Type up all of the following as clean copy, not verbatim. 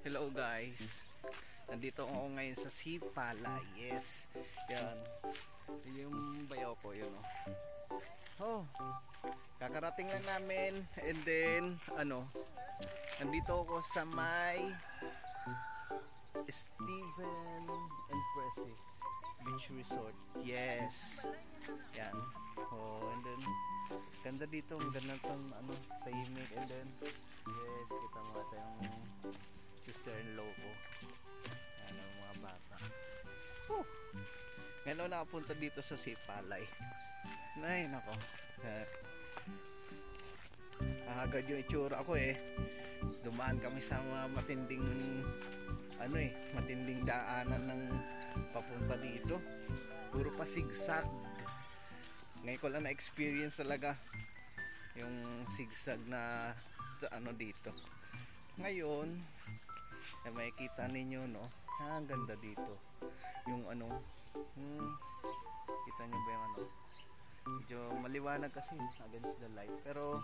Hello guys, nandito ako ngayon sa Sipala. Yes, yan yung bayaw ko, yun oh. Kakarating lang namin. And then nandito ako sa may Steven and Pressy Beach Resort. Yes, yan. And then ganda dito, ang ganda ng tahimik. And then yes, kita mo tayong sister-in-law ko. Yan ang mga bata. Ngayon ako nakapunta dito sa Sipalay. Ay nako, agad yung itsura ko Dumaan kami sa mga matinding daanan ng papunta dito. Puro pa zigzag. Ngayon ko lang na experience talaga yung zigzag na dito. Ngayon makikita ninyo ang ganda dito. Yung kita nyo ba yung medyo maliwanag kasi against the light, pero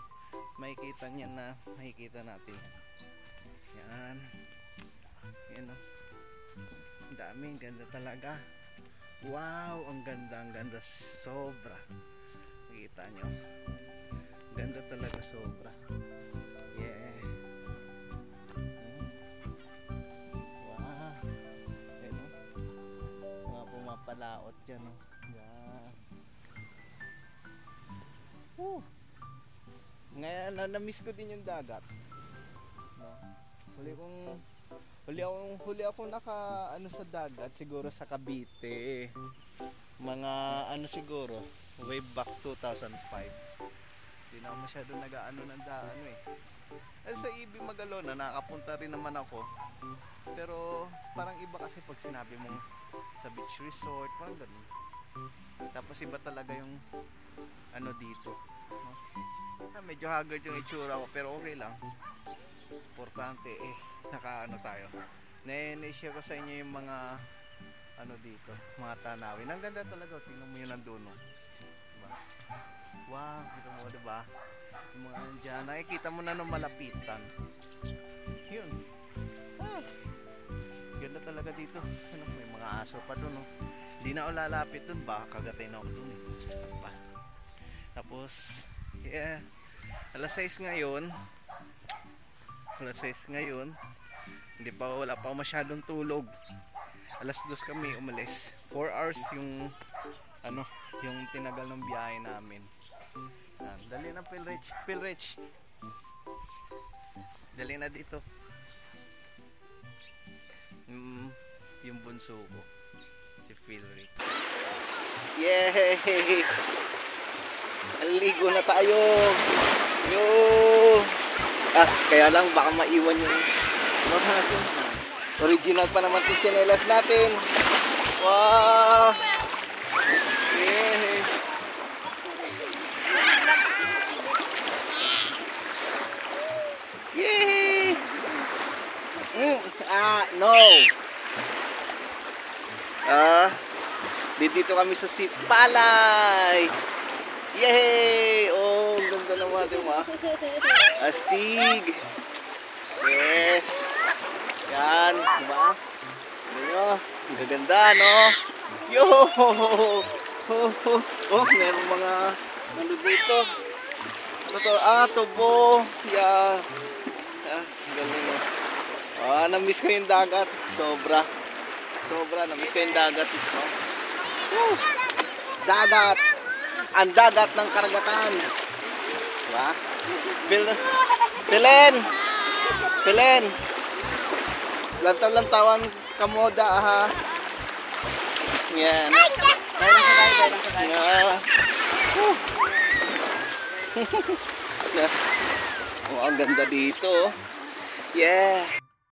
makikita natin yan. Yan ang dami, ang ganda talaga. Wow, ang ganda sobra. Makikita nyo, ganda talaga sobra. Yeah. Wow, yan mga pumapalaot dyan yan. Ngayon na-miss ko din yung dagat. Huli ako naka sa dagat siguro sa Cavite. Mga siguro way back 2005. Hindi na ako masyado nag-aano ng daan Sa Ibig Magalona nakapunta rin naman ako. Pero parang iba kasi pag sinabi mong sa beach resort, parang ganun. Tapos iba talaga yung dito. Medyo haggard yung itsura ko, pero okay lang. Importante naka tayo. Na-share ko sa inyo yung mga dito, mga tanawin. Ang ganda talaga, tingnan mo yun nandun diba? Wow, kita mo diba? Yung mga dyan, nakikita mo na nung malapitan. Yun. Ganda talaga dito. May mga aso pa dun Hindi na ako lalapit dun, baka kagatay na ako dun Tapos yeah, alas 6 ngayon. Wala pa masyadong tulog. Alas 2 kami umalis. 4 hours yung yung tinagal ng biyahe namin. Dali na Pilrich. Dali na dito. Yung bunso ko, si Pilrich. Yay! Aligo na tayo. Kaya lang baka maiwan yung natin. Original pa naman yung tsinelas natin. Wow! Yay! Yay! No! Dito kami sa Sipalay. Yay! Ganda naman, diba? Astig! Yes! Yan, diba? Ano, gaganda, no? Yo! Meron mga dito. Tubo. Yeah. Galing na-miss ko yung dagat. Sobra, na-miss ko yung dagat ito. Dagat! Ang dagat ng karagatan. Diba? Pilen! Lantawan kamoda Yan. Ang ganda dito. Yeah.